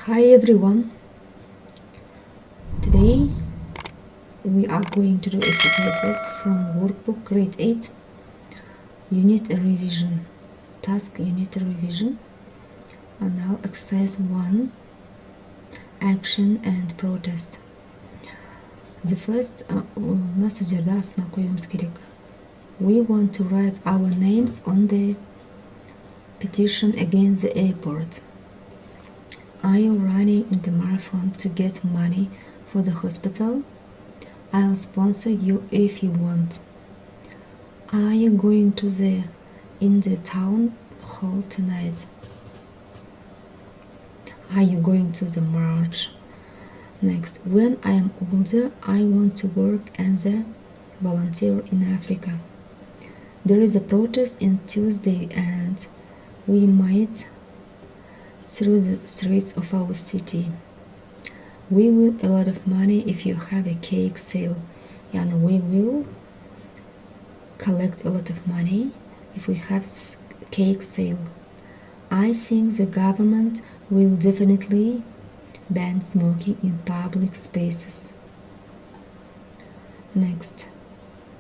Hi everyone, today we are going to do exercises from Workbook Grade 8 Unit Revision, Task Unit Revision. And now exercise 1, Action and Protest. The first мына сөздерді астына қоюымыз керек. We want to write our names on the petition against the airport. Are you running in the marathon to get money for the hospital? I'll sponsor you if you want. Are you going to in the town hall tonight? Are you going to the march? Next, when I am older, I want to work as a volunteer in Africa. There is a protest on Tuesday and we might through the streets of our city. We will a lot of money if you have a cake sale. Yani we will collect a lot of money if we have cake sale. I think the government will definitely ban smoking in public spaces. Next,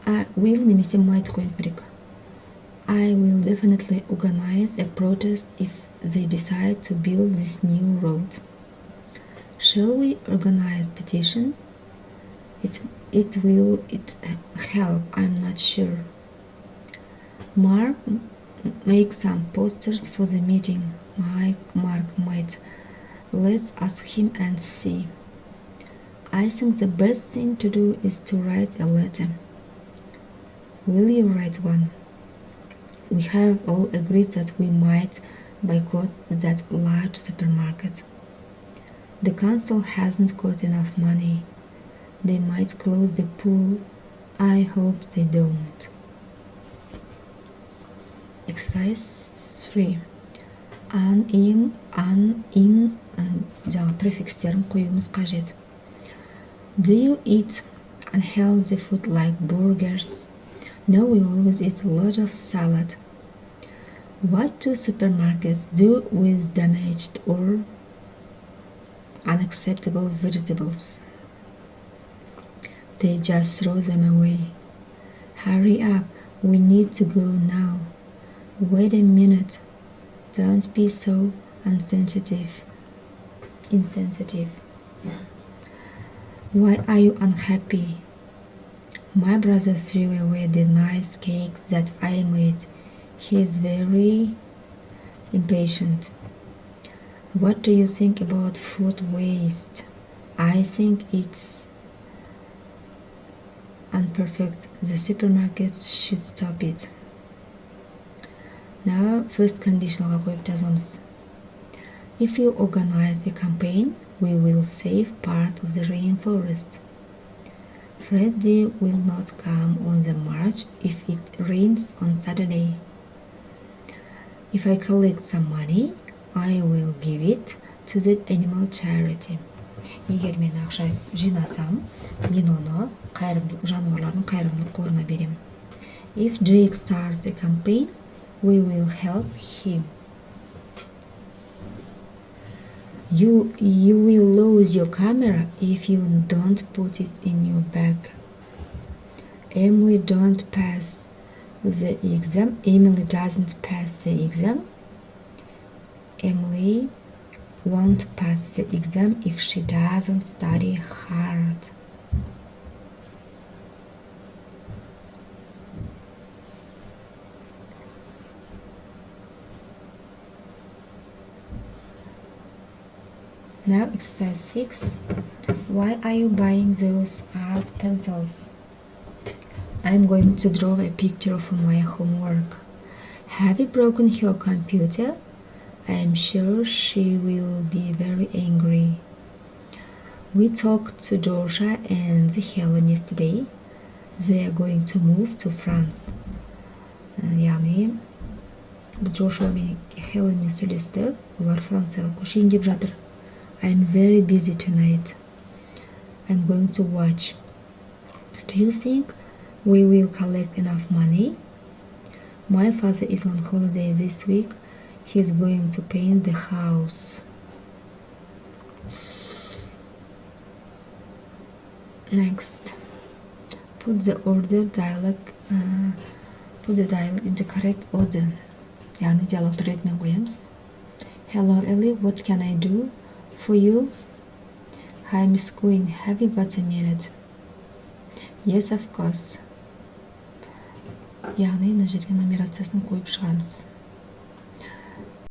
I will немесе might қойып керек. I will definitely organize a protest if they decide to build this new road. Shall we organize petition? It will help, I'm not sure. Mark make some posters for the meeting. Mark might. Let's ask him and see. I think the best thing to do is to write a letter. Will you write one? We have all agreed that we might boycott that large supermarket. The council hasn't got enough money. They might close the pool. I hope they don't. Exercise 3. An, in, жаңағы префикстерін қоюымыз қажет. Do you eat unhealthy food like burgers? No, we always eat a lot of salad. What do supermarkets do with damaged or unacceptable vegetables? They just throw them away. Hurry up, we need to go now. Wait a minute. Don't be so insensitive. Why are you unhappy? My brother threw away the nice cake that I made. He is very impatient. What do you think about food waste? I think it's imperfect. The supermarkets should stop it. Now, first conditional қойып жазамыз. If you organize a campaign, we will save part of the rainforest. Freddie will not come on the march if it rains on Saturday. If I collect some money, I will give it to the animal charity. Егер мен ақша жинасам, мен оны жануарлардың қайырымдылық қорына берем. If Jake starts the campaign, we will help him. You will lose your camera if you don't put it in your bag. Emily doesn't pass the exam. Emily won't pass the exam if she doesn't study hard. Now exercise 6. Why are you buying those art pencils? I'm going to draw a picture for my homework. Have you broken her computer? I am sure she will be very angry. We talked to Georgia and Helen yesterday. They are going to move to France. яғни біз Джошуа мен Хеленмен сөйлестік. Олар Францияға көшейін деп жатыр. I'm very busy tonight. I'm going to watch. Do you think we will collect enough money? My father is on holiday this week. He's going to paint the house. Next, put the dialogue in the correct order. Yani diyalogları ретімен қоямыз. Hello Ellie, what can I do for you? Hi Miss Queen, have you got a minute? Yes, of course. Яғни мына жерге нумерациясын қойып шығамыз.